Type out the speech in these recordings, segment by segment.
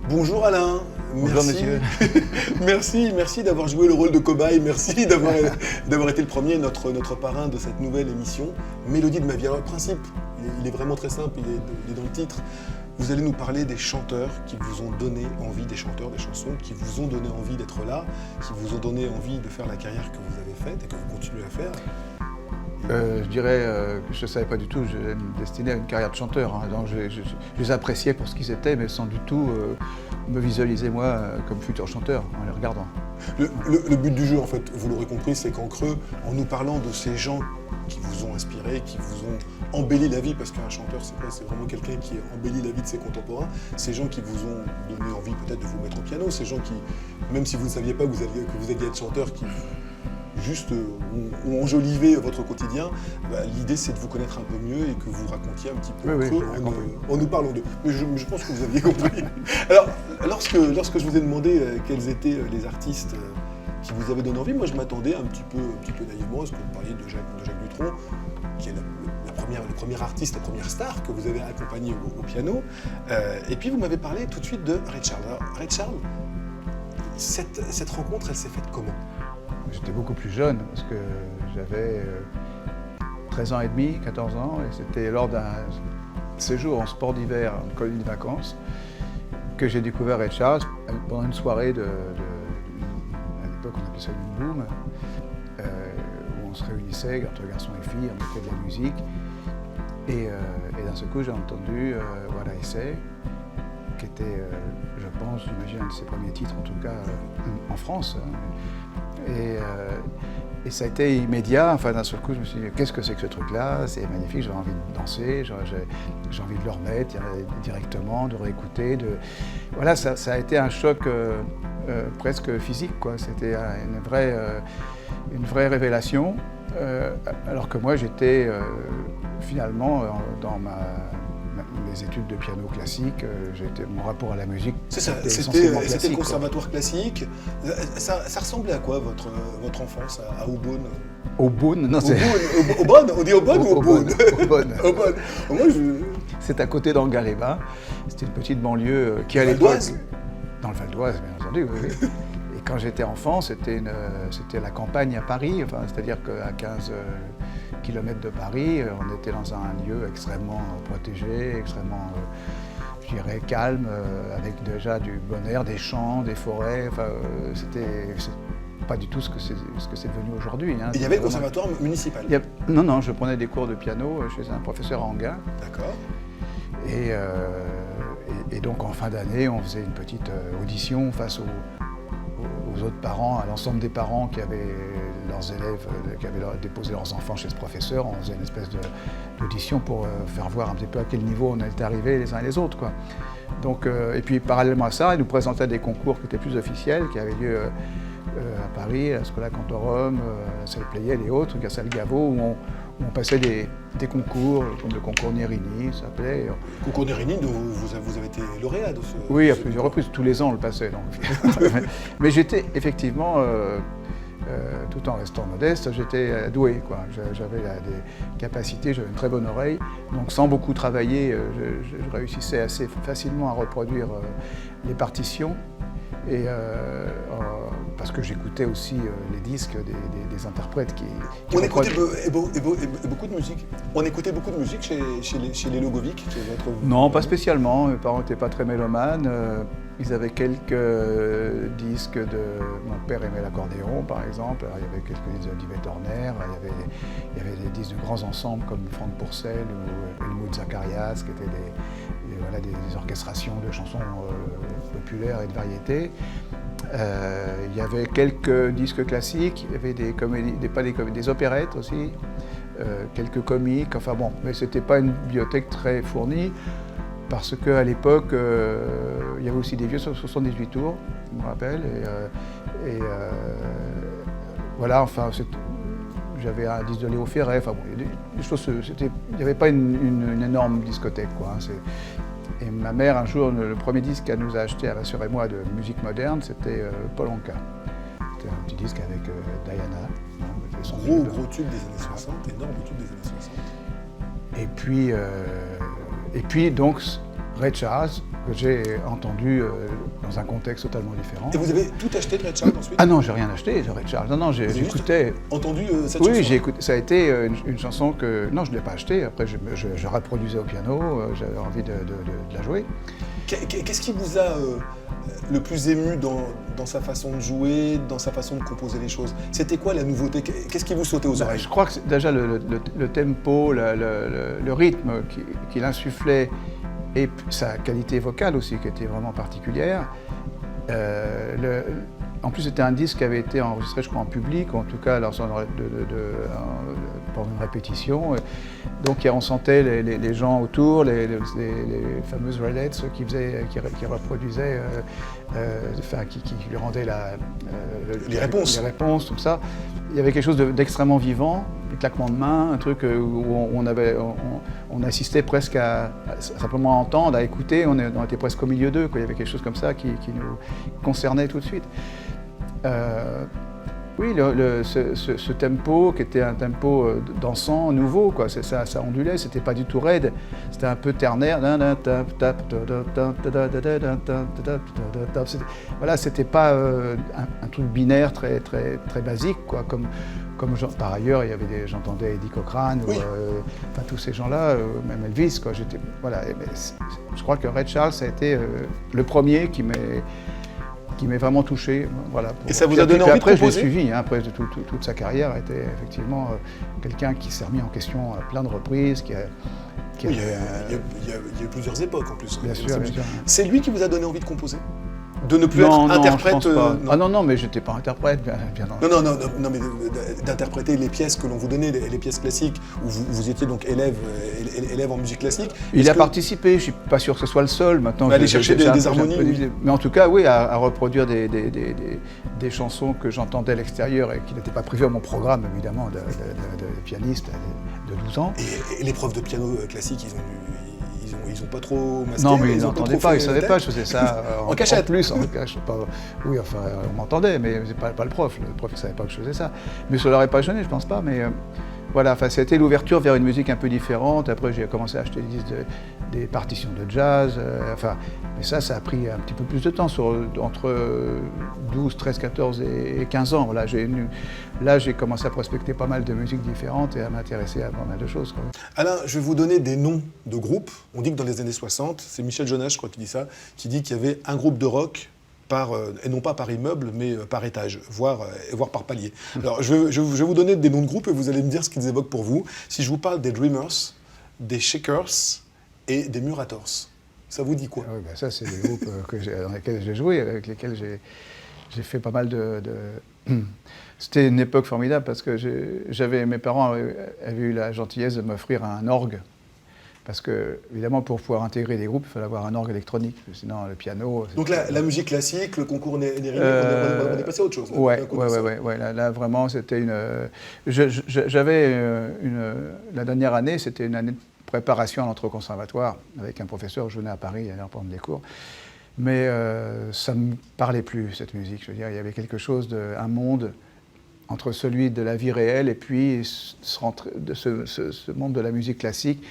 Bonjour Alain, Bonjour monsieur. merci d'avoir joué le rôle de cobaye, merci d'avoir été le premier, notre parrain de cette nouvelle émission, Mélodie de ma vie. Alors le principe, il est vraiment très simple, il est dans le titre. Vous allez nous parler des chanteurs qui vous ont donné envie, des chanteurs, des chansons qui vous ont donné envie d'être là, qui vous ont donné envie de faire la carrière que vous avez faite et que vous continuez à faire. Je dirais que je ne savais pas du tout que j'allais me destiner à une carrière de chanteur. Hein. Donc je les appréciais pour ce qu'ils étaient, mais sans du tout me visualiser moi comme futur chanteur en les regardant. Le but du jeu, en fait, vous l'aurez compris, c'est qu'en creux, en nous parlant de ces gens qui vous ont inspiré, qui vous ont embelli la vie, parce qu'un chanteur, c'est quoi? C'est vraiment quelqu'un qui embellit la vie de ses contemporains. Ces gens qui vous ont donné envie peut-être de vous mettre au piano, ces gens qui, même si vous ne saviez pas que vous alliez être chanteur, qui juste ont enjolivé votre quotidien, l'idée c'est de vous connaître un peu mieux et que vous racontiez un petit peu en nous parlant d'eux. Mais je pense que vous aviez compris. Alors, lorsque je vous ai demandé quels étaient les artistes qui vous avaient donné envie, moi je m'attendais un petit peu naïvement à ce que vous parliez de Jacques Dutronc, qui est le premier artiste, la première star que vous avez accompagné au piano. Et puis vous m'avez parlé tout de suite de Ray Charles. Alors, Ray Charles, cette rencontre, elle s'est faite comment? J'étais beaucoup plus jeune parce que j'avais 13 ans et demi, 14 ans, et c'était lors d'un séjour en sport d'hiver, en colonie de vacances, que j'ai découvert Ray Charles pendant une soirée à l'époque on appelait ça une boom, où on se réunissait entre garçons et filles, on mettait de la musique, et d'un seul coup j'ai entendu What I Say, qui était, je pense, j'imagine, un de ses premiers titres, en tout cas en France. Et ça a été immédiat. Enfin, d'un seul coup, je me suis dit, qu'est-ce que c'est que ce truc-là? C'est magnifique, j'ai envie de danser, j'ai envie de le remettre directement, de réécouter. Voilà, ça a été un choc presque physique, quoi. C'était une vraie révélation. Alors que moi, j'étais finalement dans mes études de piano classique, mon rapport à la musique, c'était le conservatoire classique. Ça ressemblait à quoi votre enfance à Aubonne? Aubonne? Non, c'est... Aubonne? On dit Aubonne ou Aubonne? Aubonne. Aubonne. C'est à côté d'Angaleba. C'était une petite banlieue qui à l'époque... Dans le Val d'Oise, bien entendu, oui. Et quand j'étais enfant, c'était la campagne à Paris, enfin, c'est-à-dire qu'à 15 kilomètres de Paris, on était dans un lieu extrêmement protégé, extrêmement, je dirais, calme, avec déjà du bon air, des champs, des forêts. Enfin, c'est pas du tout ce que c'est devenu aujourd'hui. Hein. Il y avait le conservatoire municipal? Non, je prenais des cours de piano chez un professeur à Enghien. D'accord. Et donc en fin d'année, on faisait une petite audition face aux autres parents, à l'ensemble des parents qui avaient leurs élèves, qui avaient déposé leurs enfants chez ce professeur. On faisait une espèce d'audition pour faire voir un petit peu à quel niveau on était arrivés les uns et les autres, quoi. Donc, et puis parallèlement à ça, ils nous présentaient des concours qui étaient plus officiels, qui avaient lieu à Paris, à la Schola Cantorum, à la Salle Pleyel et autres, à Salle Gaveau, où on passait des concours, comme le concours Nérini, ça s'appelait. Le concours Nérini, vous avez été lauréat de ce... Oui, à plusieurs reprises, tous les ans on le passait. Donc. Mais j'étais effectivement, tout en restant modeste, j'étais doué, quoi. J'avais des capacités, j'avais une très bonne oreille, donc sans beaucoup travailler, je réussissais assez facilement à reproduire les partitions. Et parce que j'écoutais aussi les disques des interprètes qui on écoutait beaucoup de musique. On écoutait beaucoup de musique chez les Logovic, qui est votre... Non, pas spécialement. Mes parents n'étaient pas très mélomanes. Ils avaient quelques disques de... Mon père aimait l'accordéon, par exemple. Alors, il y avait quelques disques d'Yvette Horner. Il y avait des disques de grands ensembles comme Franck Pourcel ou Helmut Zacharias, qui étaient des orchestrations de chansons populaires et de variétés. Il y avait quelques disques classiques, il y avait des comédies, des opérettes aussi, quelques comiques, enfin bon, mais c'était pas une bibliothèque très fournie, parce qu'à l'époque, il y avait aussi des vieux 78 tours, je me rappelle, voilà, enfin, j'avais un disque de Léo Ferré, enfin bon, des choses, il n'y avait pas une énorme discothèque, quoi. Hein, et ma mère, un jour, le premier disque qu'elle nous a acheté à ma sœur et moi de musique moderne, c'était Paul Anka. C'était un petit disque avec Diana. Gros tube des années 60, énorme tube des années 60. Et puis donc, Ray Charles, que j'ai entendu dans un contexte totalement différent. Et vous avez tout acheté de Ray Charles ensuite? Ah non, j'ai rien acheté de Ray Charles. Non, j'écoutais. Entendu cette chanson? Oui, j'ai écouté. Ça a été une chanson que. Non, je ne l'ai pas achetée. Après, je reproduisais au piano, j'avais envie de la jouer. Qu'est-ce qui vous a le plus ému dans sa façon de jouer, dans sa façon de composer les choses? C'était quoi la nouveauté? Qu'est-ce qui vous sautait aux oreilles? Je crois que c'est déjà le tempo, le rythme qu'il insufflait et sa qualité vocale aussi qui était vraiment particulière. En plus, c'était un disque qui avait été enregistré, je crois, en public, ou en tout cas pour une répétition. Donc, on sentait les gens autour, les fameuses relays, ceux qui reproduisaient, qui lui rendaient les réponses, tout ça. Il y avait quelque chose d'extrêmement vivant, des claquements de mains, un truc où on assistait presque à simplement entendre, à écouter, on était presque au milieu d'eux, quoi. Il y avait quelque chose comme ça qui nous concernait tout de suite. Oui, ce tempo qui était un tempo dansant, nouveau, quoi. Ça ondulait, c'était pas du tout raide, c'était un peu ternaire. Voilà, c'était pas un truc binaire très basique, quoi. Par ailleurs, j'entendais Eddie Cochran, oui. Tous ces gens-là, même Elvis, quoi. Voilà, je crois que Ray Charles a été le premier qui m'est vraiment touché. Voilà, et ça vous a donné envie de composer? Après, je l'ai suivi. Après, toute sa carrière a été effectivement quelqu'un qui s'est remis en question à plein de reprises. Il y a eu plusieurs époques en plus. Bien sûr. C'est lui qui vous a donné envie de composer? De ne plus être interprète? Je pense pas. Ah non, mais j'étais pas interprète, bien non, mais d'interpréter les pièces que l'on vous donnait, les pièces classiques, où vous étiez donc élève en musique classique. Il a participé, je suis pas sûr que ce soit le seul. Maintenant, aller chercher des harmonies. Oui. Mais en tout cas, oui, à reproduire des chansons que j'entendais à l'extérieur et qui n'étaient pas prévues à mon programme, évidemment, de pianiste de 12 ans. Et les profs de piano classique, ils ont pas trop masqué? Non, mais ils n'entendaient pas, ils ne savaient pas, je faisais ça en cachette. En cachette. Oui, enfin, on m'entendait, mais c'est pas le prof. Le prof ne savait pas que je faisais ça. Mais ça ne l'aurait pas gêné, je pense pas. Mais voilà, enfin, c'était l'ouverture vers une musique un peu différente. Après, j'ai commencé à acheter des partitions de jazz. Mais ça a pris un petit peu plus de temps, entre 12, 13, 14 et 15 ans. Voilà, là, j'ai commencé à prospecter pas mal de musiques différentes et à m'intéresser à pas mal de choses, quoi. Alain, je vais vous donner des noms de groupes. On dit que dans les années 60, c'est Michel Jonas, je crois, qui dit ça, qui dit qu'il y avait un groupe de rock et non pas par immeuble, mais par étage, voire par palier. Alors, je vais vous donner des noms de groupes et vous allez me dire ce qu'ils évoquent pour vous. Si je vous parle des Dreamers, des Shakers et des Murators, ça vous dit quoi? Oui, ça, c'est des groupes dans lesquels j'ai joué, avec lesquels j'ai fait pas mal de... C'était une époque formidable parce que mes parents avaient eu la gentillesse de m'offrir un orgue. Parce que, évidemment, pour pouvoir intégrer des groupes, il fallait avoir un orgue électronique. Sinon, le piano... Donc la musique classique, le concours Néry, on est passé à autre chose. Oui. Là, vraiment, c'était une... J'avais la dernière année, c'était une année de préparation à l'entrée au conservatoire, avec un professeur, je venais à Paris à prendre des cours. Mais ça ne me parlait plus, cette musique. Je veux dire, il y avait quelque chose, un monde entre celui de la vie réelle et puis ce monde de la musique classique,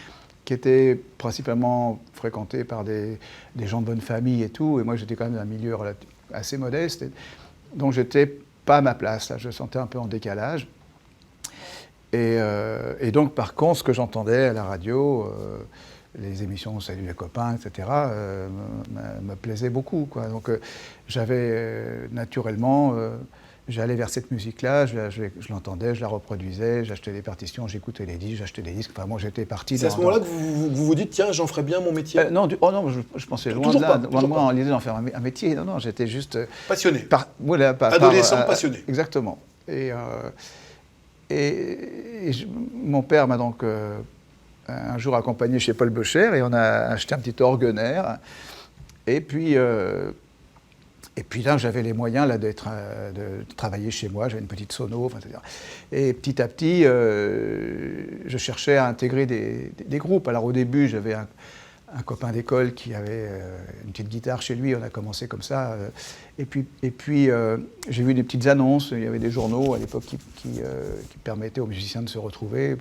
qui était principalement fréquenté par des gens de bonne famille et tout. Et moi, j'étais quand même dans un milieu assez modeste. Donc, j'étais pas à ma place. Là, je sentais un peu en décalage. Et donc, par contre, ce que j'entendais à la radio, les émissions Salut les copains, etc., me plaisaient beaucoup, quoi. Donc, j'avais naturellement... J'allais vers cette musique-là, je l'entendais, je la reproduisais, j'achetais des partitions, j'écoutais les disques, j'achetais des disques. Enfin, moi, j'étais parti. C'est à ce moment-là que vous dites, tiens, j'en ferais bien mon métier? Non, je pensais loin de là. Loin de moi, en l'idée d'en faire un métier. Non, j'étais juste... Passionné. Voilà, adolescent passionné. Exactement. Mon père m'a donc un jour accompagné chez Paul Böcher et on a acheté un petit orguener. Et puis là, j'avais les moyens là, de travailler chez moi, j'avais une petite sono, etc. Et petit à petit, je cherchais à intégrer des groupes. Alors au début, j'avais un copain d'école qui avait une petite guitare chez lui, on a commencé comme ça. Et puis j'ai vu des petites annonces, il y avait des journaux à l'époque qui permettaient aux musiciens de se retrouver,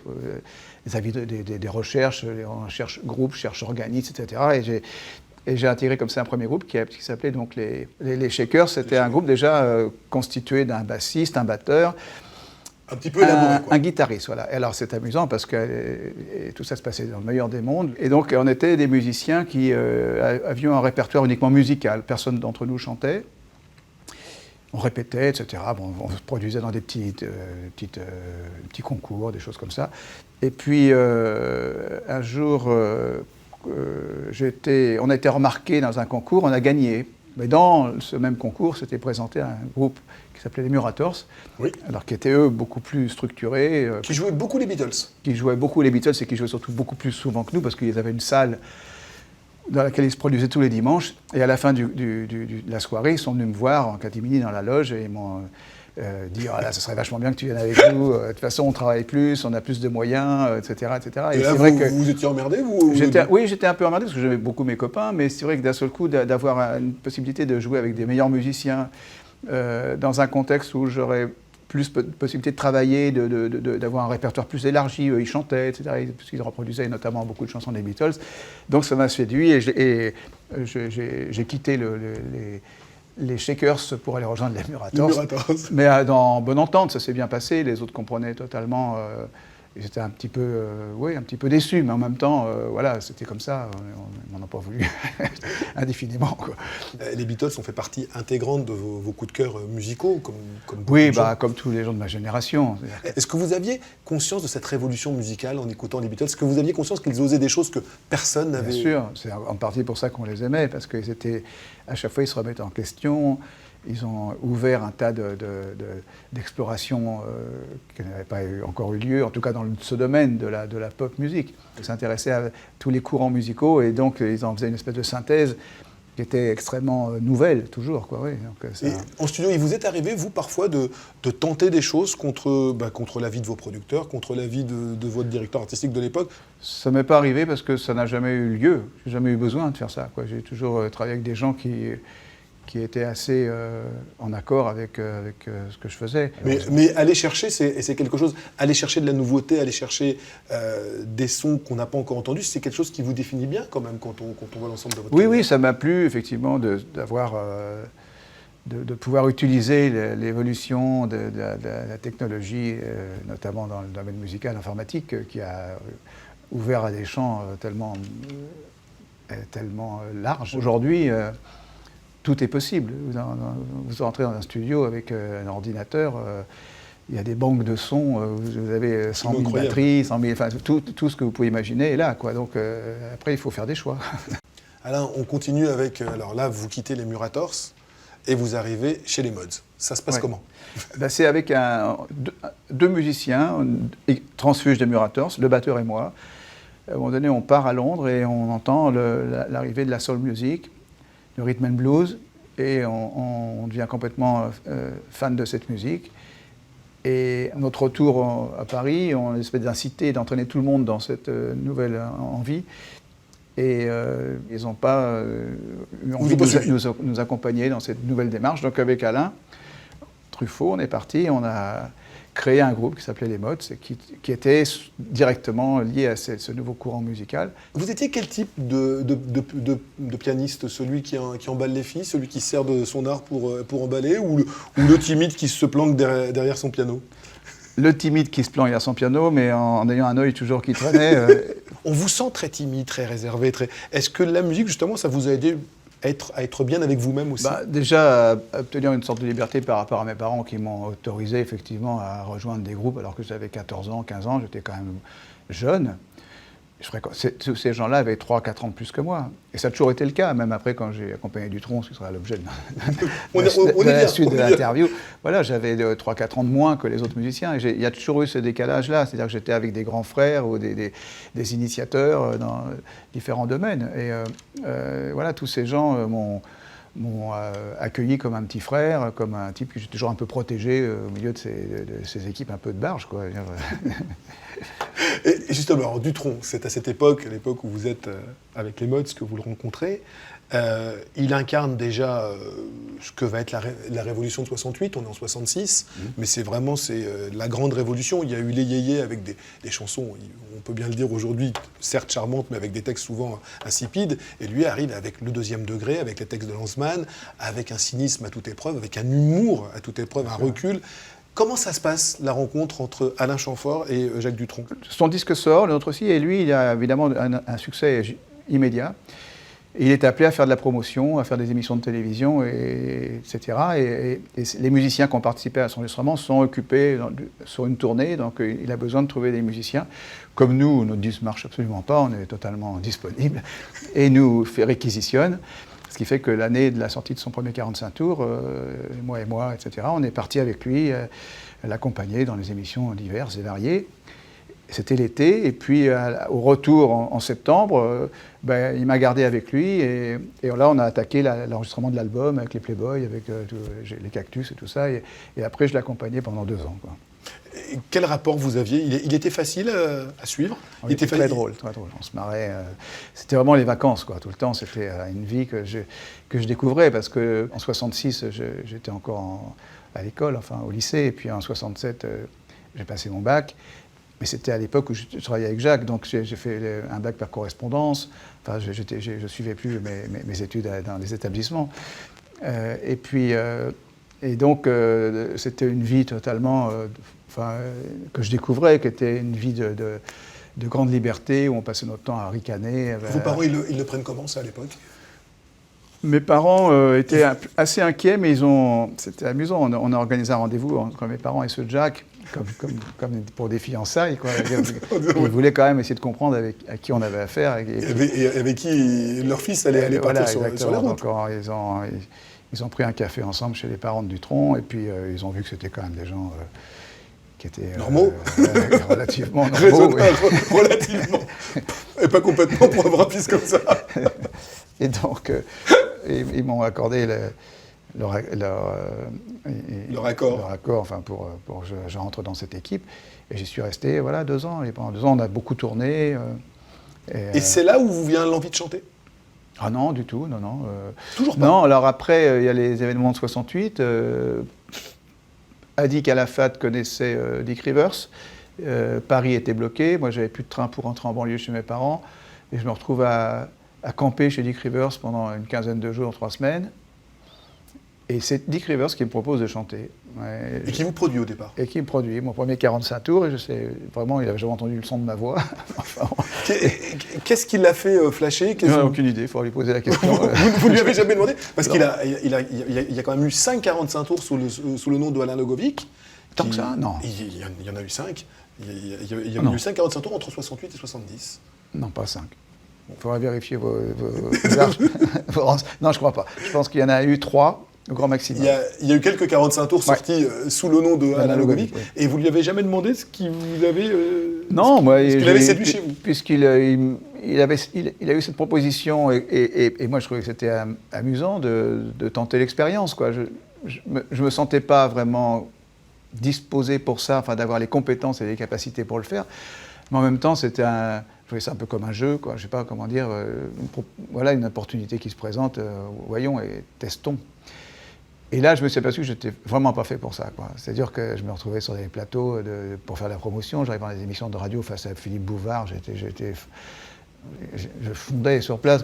des avis, des recherches, on cherche groupe, cherche organisme, etc. Et j'ai intégré comme ça un premier groupe qui s'appelait donc les Shakers. C'était un groupe déjà constitué d'un bassiste, un batteur, un petit peu élaboré, quoi. Un guitariste, voilà. Et alors c'est amusant parce que tout ça se passait dans le meilleur des mondes. Et donc on était des musiciens qui avions un répertoire uniquement musical. Personne d'entre nous chantait. On répétait, etc. Bon, on se produisait dans des petits concours, des choses comme ça. Et puis un jour, on a été remarqué dans un concours, on a gagné. Mais dans ce même concours, s'était présenté un groupe qui s'appelait les Murators, oui. Alors qui étaient eux beaucoup plus structurés. Qui jouaient beaucoup les Beatles. Qui jouaient beaucoup les Beatles et qui jouaient surtout beaucoup plus souvent que nous parce qu'ils avaient une salle dans laquelle ils se produisaient tous les dimanches. Et à la fin de la soirée, ils sont venus me voir en catimini dans la loge et ils m'ont dit « Ah là, ce serait vachement bien que tu viennes avec nous. De toute façon, on travaille plus, on a plus de moyens, etc. etc. » Et là, vous étiez emmerdé, vous? Oui, j'étais un peu emmerdé parce que j'aimais beaucoup mes copains, mais c'est vrai que d'un seul coup, d'avoir une possibilité de jouer avec des meilleurs musiciens dans un contexte où j'aurais plus de possibilité de travailler, d'avoir un répertoire plus élargi, ils chantaient, etc., parce qu'ils reproduisaient notamment beaucoup de chansons des Beatles. Donc ça m'a séduit et j'ai quitté les Shakers pour aller rejoindre les Murators. Mais dans bonne entente, ça s'est bien passé, les autres comprenaient totalement. Ils étaient un petit peu déçus, mais en même temps, voilà, c'était comme ça, on n'en a pas voulu indéfiniment, quoi. Les Beatles ont fait partie intégrante de vos coups de cœur musicaux, comme oui, comme tous les gens de ma génération. Est-ce que vous aviez conscience de cette révolution musicale en écoutant les Beatles? Est-ce que vous aviez conscience qu'ils osaient des choses que personne n'avait? Bien sûr, c'est en partie pour ça qu'on les aimait, parce qu'à chaque fois, ils se remettaient en question. Ils ont ouvert un tas d'explorations qui n'avaient pas encore eu lieu, en tout cas dans ce domaine de la pop musique. Ils s'intéressaient à tous les courants musicaux et donc ils en faisaient une espèce de synthèse qui était extrêmement nouvelle, toujours, quoi, oui. Donc, et en studio, il vous est arrivé, vous, parfois, de tenter des choses contre l'avis de vos producteurs, contre l'avis de votre directeur artistique de l'époque? Ça m'est pas arrivé parce que ça n'a jamais eu lieu. J'ai jamais eu besoin de faire ça, quoi. J'ai toujours travaillé avec des gens qui étaient assez en accord avec ce que je faisais. Mais aller chercher, c'est quelque chose, aller chercher de la nouveauté, aller chercher des sons qu'on n'a pas encore entendus, c'est quelque chose qui vous définit bien quand même quand on voit l'ensemble de votre carrière. Oui, ça m'a plu effectivement de pouvoir utiliser l'évolution de la technologie, notamment dans le domaine musical, informatique, qui a ouvert à des champs tellement larges. Aujourd'hui, tout est possible. Vous entrez dans un studio avec un ordinateur, il y a des banques de sons, vous avez 100 000 batteries, 100 000, enfin, tout ce que vous pouvez imaginer est là, quoi. Donc après, il faut faire des choix. Alain, on continue avec... alors là, vous quittez les Murators et vous arrivez chez les Mods. Ça se passe comment? C'est avec deux musiciens, transfuges des Murators, le batteur et moi. À un moment donné, on part à Londres et on entend l'arrivée de la soul music, le rhythm and blues, et on devient complètement fan de cette musique. Et à notre retour à Paris, on essaie d'inciter, d'entraîner tout le monde dans cette nouvelle envie. Et ils n'ont pas eu envie de nous accompagner dans cette nouvelle démarche. Donc avec Alain Truffaut, on est parti, on a créé un groupe qui s'appelait Les Mods, qui était directement lié à ce nouveau courant musical. Vous étiez quel type de pianiste? Celui qui emballe les filles, celui qui sert de son art pour emballer, ou le timide qui se planque derrière son piano? Le timide qui se planque derrière son piano, mais en ayant un œil toujours qui traînait. On vous sent très timide, très réservé. Est-ce que la musique, justement, ça vous a aidé à être bien avec vous-même aussi? Déjà, à obtenir une sorte de liberté par rapport à mes parents qui m'ont autorisé effectivement à rejoindre des groupes alors que j'avais 14 ans, 15 ans, j'étais quand même jeune. Ces gens-là avaient 3-4 ans de plus que moi. Et ça a toujours été le cas, même après quand j'ai accompagné Dutronc, ce qui sera l'objet de la suite de l'interview. Voilà, j'avais 3-4 ans de moins que les autres musiciens. Et il y a toujours eu ce décalage-là. C'est-à-dire que j'étais avec des grands frères ou des initiateurs dans différents domaines. Et voilà, tous ces gens m'ont accueilli comme un petit frère, comme un type que j'ai toujours un peu protégé au milieu de ces équipes un peu de barge, quoi. Et justement, alors, Dutronc, c'est à cette époque, à l'époque où vous êtes avec les Mods, que vous le rencontrez. Il incarne déjà ce que va être la révolution de 68, on est en 66, mais c'est la grande révolution. Il y a eu les yéyés avec des chansons, on peut bien le dire aujourd'hui, certes charmantes, mais avec des textes souvent insipides, et lui arrive avec le deuxième degré, avec les textes de Lanzmann, avec un cynisme à toute épreuve, avec un humour à toute épreuve, un recul. Comment ça se passe, la rencontre entre Alain Chamfort et Jacques Dutronc? Son disque sort, le nôtre aussi, et lui, il a évidemment un succès immédiat. Il est appelé à faire de la promotion, à faire des émissions de télévision, etc. Et les musiciens qui ont participé à son enregistrement sont occupés sur une tournée, donc il a besoin de trouver des musiciens. Comme nous, notre disque ne marche absolument pas, on est totalement disponible, et nous réquisitionne. Ce qui fait que l'année de la sortie de son premier 45 tours, moi, etc., on est parti avec lui l'accompagner dans les émissions diverses et variées. C'était l'été, et puis au retour en septembre, il m'a gardé avec lui, et là on a attaqué l'enregistrement de l'album avec les Playboys, avec les Cactus et tout ça, et après je l'accompagnais pendant 2 ans, quoi. Et quel rapport vous aviez? Il était facile à suivre? Il était très drôle, on se marrait. C'était vraiment les vacances, quoi, tout le temps, c'était une vie que je découvrais, parce qu'en 66, j'étais encore à l'école, enfin au lycée, et puis en 67, j'ai passé mon bac. Mais c'était à l'époque où je travaillais avec Jacques, donc j'ai fait un bac par correspondance. Enfin, je ne suivais plus mes études dans les établissements. Et donc, c'était une vie totalement que je découvrais, qui était une vie de grande liberté, où on passait notre temps à ricaner. Vos parents, ils le prennent comment, ça, à l'époque? Mes parents étaient assez inquiets, mais c'était amusant. On a organisé un rendez-vous entre mes parents et ceux de Jacques, comme pour des fiançailles, quoi. Ils voulaient quand même essayer de comprendre à qui on avait affaire. Et avec qui leur fils allait partir sur la route. Donc, ils ont pris un café ensemble chez les parents de Dutronc, et puis ils ont vu que c'était quand même des gens qui étaient normaux, relativement normaux. Relativement, et pas complètement pour avoir un fils comme ça. Et donc, ils m'ont accordé leur accord, enfin pour que je rentre dans cette équipe. Et j'y suis resté 2 ans. Et pendant 2 ans, on a beaucoup tourné. Et c'est là où vous vient l'envie de chanter? Ah non, du tout, non. Toujours pas? Non, alors après, il y a les événements de 68. Adi Calafat connaissait Dick Rivers. Paris était bloqué. Moi, j'avais plus de train pour rentrer en banlieue chez mes parents. Et je me retrouve à camper chez Dick Rivers pendant une quinzaine de jours, 3 semaines. Et c'est Dick Rivers qui me propose de chanter. Et qui vous produit au départ? Et qui me produit. Mon premier 45 tours, et je sais, vraiment, il n'avait jamais entendu le son de ma voix. Qu'est-ce qui l'a fait flasher? Je n'ai aucune idée, il faudra lui poser la question. Vous ne lui avez jamais demandé? Parce qu'il y a quand même eu 5 45 tours sous le nom de Alain Logovic. Tant que ça? Non. Il y en a eu 5. Il y a eu 5 45 tours entre 68 et 70. Non, pas 5. Il faudra vérifier vos non, je ne crois pas. Je pense qu'il y en a eu 3. Au grand maximum. Il y a eu quelques 45 tours sortis sous le nom de Alain Logovic, oui. Et vous ne lui avez jamais demandé ce qu'il vous avait... non, moi... Ce qu'il avait séduit chez vous? Puisqu'il a eu cette proposition, et moi je trouvais que c'était amusant de tenter l'expérience, quoi. Je me sentais pas vraiment disposé pour ça, enfin d'avoir les compétences et les capacités pour le faire, mais en même temps je voyais ça un peu comme un jeu, quoi. Je sais pas comment dire, une opportunité qui se présente, voyons et testons. Et là, je me suis aperçu que je n'étais vraiment pas fait pour ça, quoi. C'est-à-dire que je me retrouvais sur des plateaux pour faire la promotion. J'arrivais dans des émissions de radio face à Philippe Bouvard. Je fondais sur place.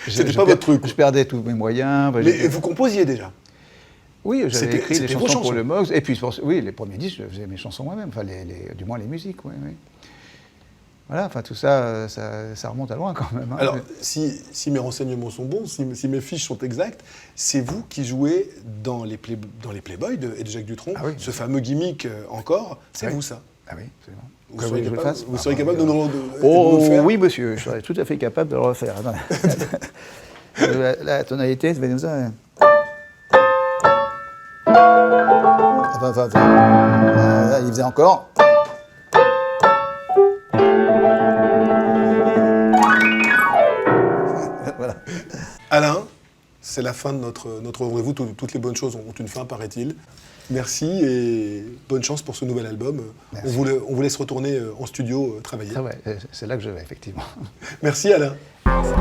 C'était pas votre truc. Je perdais tous mes moyens. Mais vous composiez déjà? Oui, j'avais écrit des chansons pour le Mogs. Et puis, oui, les premiers disques, je faisais mes chansons moi-même. Enfin, du moins les musiques, oui. Voilà, enfin tout ça, ça remonte à loin quand même. Hein. Alors, si mes renseignements sont bons, si mes fiches sont exactes, c'est vous qui jouez dans les Playboys de Jacques Dutronc, ah oui, ce fameux gimmick encore, c'est vous ça? Ah oui, absolument. Vous seriez capable de nous le faire? Oui, monsieur, je serais tout à fait capable de le refaire. La tonalité, ça va nous ça. Enfin, il faisait encore. Voilà. Alain, c'est la fin de notre rendez-vous. Toutes les bonnes choses ont une fin, paraît-il. Merci et bonne chance pour ce nouvel album. On vous laisse retourner en studio travailler. Ah ouais, c'est là que je vais, effectivement. Merci Alain. Merci.